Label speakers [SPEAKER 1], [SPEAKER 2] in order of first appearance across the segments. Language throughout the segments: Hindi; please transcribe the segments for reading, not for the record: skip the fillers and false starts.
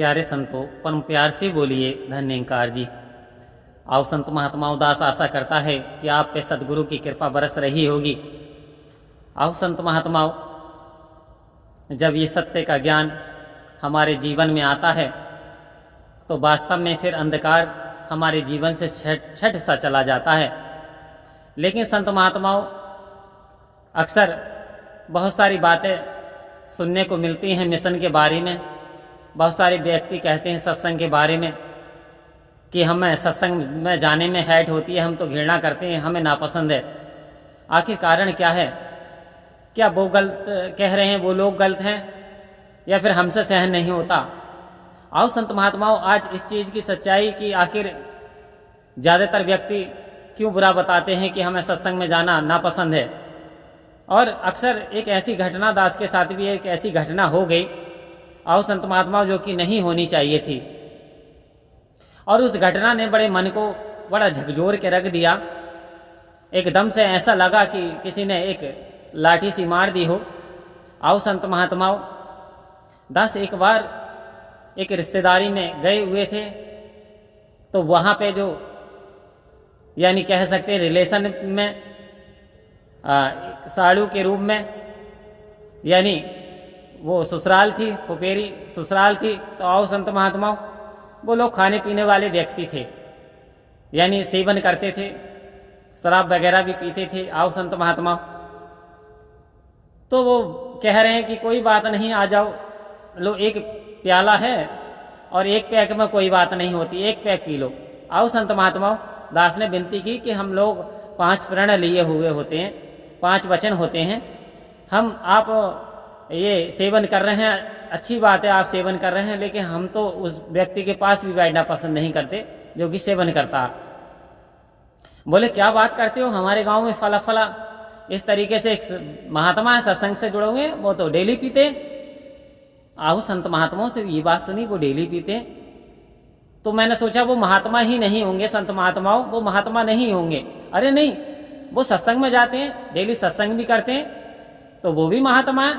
[SPEAKER 1] प्यारे संतों, परम प्यार से बोलिए धन्यकार जी। आओ संत महात्माओं, दास आशा करता है कि आप पे सदगुरु की कृपा बरस रही होगी। आओ संत महात्माओं, जब ये सत्य का ज्ञान हमारे जीवन में आता है तो वास्तव में फिर अंधकार हमारे जीवन से छट सा चला जाता है। लेकिन संत महात्माओं, अक्सर बहुत सारी बातें सुनने को मिलती हैं मिशन के बारे में। बहुत सारे व्यक्ति कहते हैं सत्संग के बारे में कि हमें सत्संग में जाने में हैट होती है, हम तो घृणा करते हैं, हमें नापसंद है। आखिर कारण क्या है? क्या वो गलत कह रहे हैं, वो लोग गलत हैं, या फिर हमसे सहन नहीं होता? आओ संत महात्माओं, आज इस चीज़ की सच्चाई कि आखिर ज़्यादातर व्यक्ति क्यों बुरा बताते हैं कि हमें सत्संग में जाना नापसंद है। और अक्सर एक ऐसी घटना, दास के साथ भी एक ऐसी घटना हो गई, आओ संत महात्माओं, जो कि नहीं होनी चाहिए थी। और उस घटना ने बड़े मन को बड़ा झकझोर के रख दिया। एकदम से ऐसा लगा कि किसी ने एक लाठी सी मार दी हो। आओ संत महात्माओं, दास एक बार एक रिश्तेदारी में गए हुए थे, तो वहाँ पे जो यानी कह सकते हैं रिलेशन में साड़ू के रूप में, यानी वो ससुराल थी, फुफेरी ससुराल थी। तो आओ संत महात्माओं, वो लोग खाने पीने वाले व्यक्ति थे, यानी सेवन करते थे, शराब वगैरह भी पीते थे। आओ संत महात्माओं, तो वो कह रहे हैं कि कोई बात नहीं, आ जाओ, लो एक प्याला है और एक पैक में कोई बात नहीं होती, एक पैक पी लो। आओ संत महात्माओं, दास ने विनती की कि हम लोग 5 प्रण लिए हुए होते हैं, 5 वचन होते हैं, आप ये सेवन कर रहे हैं, अच्छी बात है, आप सेवन कर रहे हैं, लेकिन हम तो उस व्यक्ति के पास भी बैठना पसंद नहीं करते जो कि सेवन करता। बोले क्या बात करते हो, हमारे गांव में फला फला इस तरीके से एक महात्मा है, सत्संग से जुड़े हुए, वो तो डेली पीते। आओ संत महात्माओं से ये बात सुनी, वो डेली पीते। तो मैंने सोचा वो महात्मा ही नहीं होंगे, संत महात्माओं वो महात्मा नहीं होंगे। अरे नहीं, वो सत्संग में जाते हैं, डेली सत्संग भी करते हैं, तो वो भी महात्मा है।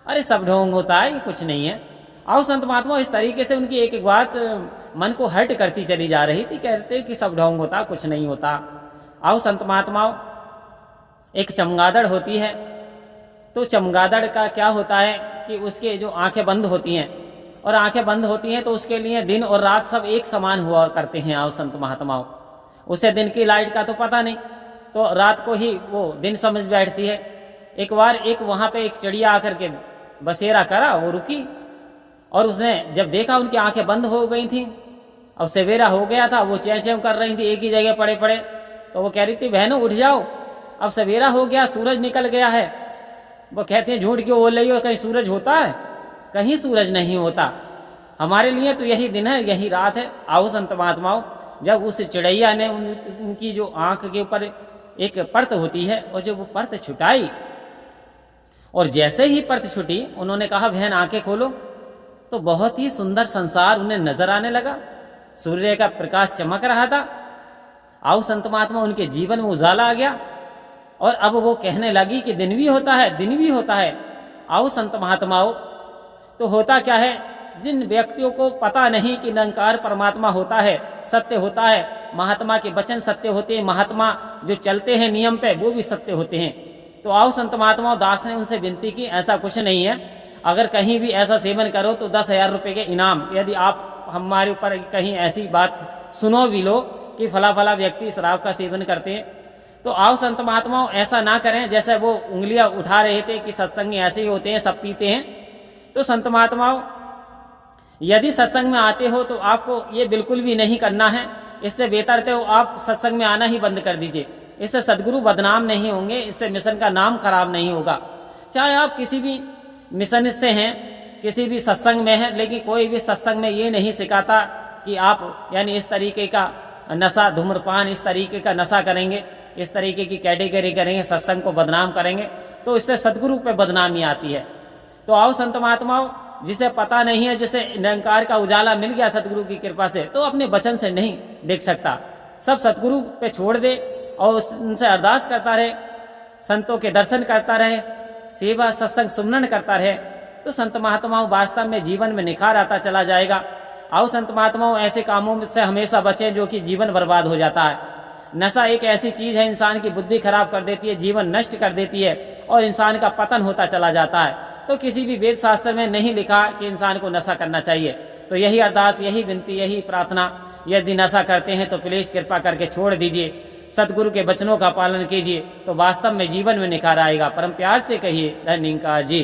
[SPEAKER 1] अरे सब ढोंग होता है, ये कुछ नहीं है। आओ संत महात्मा, इस तरीके से उनकी एक एक बात मन को हर्ट करती चली जा रही थी। कहते कि सब ढोंग होता, कुछ नहीं होता। आओ संत महात्माओं, एक चमगादड़ होती है, तो चमगादड़ का क्या होता है कि उसके जो आंखें बंद होती हैं, और आंखें बंद होती हैं तो उसके लिए दिन और रात सब एक समान हुआ करते हैं। आओ संत महात्माओं, उसे दिन की लाइट का तो पता नहीं, तो रात को ही वो दिन समझ बैठती है। एक बार एक वहां पे एक चिड़िया आकर के बसेरा करा, वो रुकी, और उसने जब देखा उनकी आंखें बंद हो गई थी, अब सवेरा हो गया था, वो चैं चैं कर रही थी एक ही जगह पड़े पड़े, तो वो कह रही थी बहनों उठ जाओ, अब सवेरा हो गया, सूरज निकल गया है। वो कहते हैं झूठ क्यों बोल रही हो, कहीं सूरज होता है? कहीं सूरज नहीं होता, हमारे लिए तो यही दिन है, यही रात है। आओ संत महात्माओं, जब उस चिड़ैया ने उनकी जो आंख के ऊपर एक परत होती है, और जब वो परत छुटाई, और जैसे ही परत छुटी, उन्होंने कहा बहन आंखें खोलो, तो बहुत ही सुंदर संसार उन्हें नजर आने लगा, सूर्य का प्रकाश चमक रहा था। आओ संत महात्मा, उनके जीवन में उजाला आ गया, और अब वो कहने लगी कि दिन भी होता है, दिन भी होता है। आओ संत महात्माओं, तो होता क्या है, जिन व्यक्तियों को पता नहीं कि निरंकार परमात्मा होता है, सत्य होता है, महात्मा के वचन सत्य होते हैं, महात्मा जो चलते हैं नियम पे वो भी सत्य होते हैं। तो आओ संत महात्माओं, दास ने उनसे विनती की ऐसा कुछ नहीं है, अगर कहीं भी ऐसा सेवन करो तो 10,000 रुपए के इनाम, यदि आप हमारे ऊपर कहीं ऐसी बात सुनो भी लो कि फला फला व्यक्ति शराब का सेवन करते हैं, तो आओ संत महात्माओं ऐसा ना करें जैसे वो उंगलियां उठा रहे थे कि सत्संग ऐसे ही होते हैं, सब पीते हैं। तो संत महात्माओं, यदि सत्संग में आते हो तो आपको ये बिल्कुल भी नहीं करना है, इससे बेहतर तो आप सत्संग में आना ही बंद कर दीजिए। इससे सदगुरु बदनाम नहीं होंगे, इससे मिशन का नाम खराब नहीं होगा। चाहे आप किसी भी मिशन से हैं, किसी भी सत्संग में हैं, लेकिन कोई भी सत्संग में ये नहीं सिखाता कि आप यानी इस तरीके का नशा, धूम्रपान, इस तरीके का नशा करेंगे, इस तरीके की कैटेगरी करेंगे, सत्संग को बदनाम करेंगे, तो इससे सदगुरु पे बदनामी आती है। तो आओ संत महात्माओं, जिसे पता नहीं है, जिसे निरंकार का उजाला मिल गया सदगुरु की कृपा से, तो अपने वचन से नहीं देख सकता, सब सदगुरु पे छोड़ दे और उनसे अरदास करता रहे, संतों के दर्शन करता रहे, सेवा सत्संग सुमरन करता रहे, तो संत महात्माओं वास्तव में जीवन में निखार आता चला जाएगा। आओ संत महात्माओं ऐसे कामों से हमेशा बचें जो कि जीवन बर्बाद हो जाता है। नशा एक ऐसी चीज है, इंसान की बुद्धि खराब कर देती है, जीवन नष्ट कर देती है और इंसान का पतन होता चला जाता है। तो किसी भी वेद शास्त्र में नहीं लिखा कि इंसान को नशा करना चाहिए। तो यही अरदास, यही विनती, यही प्रार्थना, यदि नशा करते हैं तो प्लीज कृपा करके छोड़ दीजिए, सतगुरु के वचनों का पालन कीजिए, तो वास्तव में जीवन में निखार आएगा। परम प्यार से कहिए धन्यवाद जी।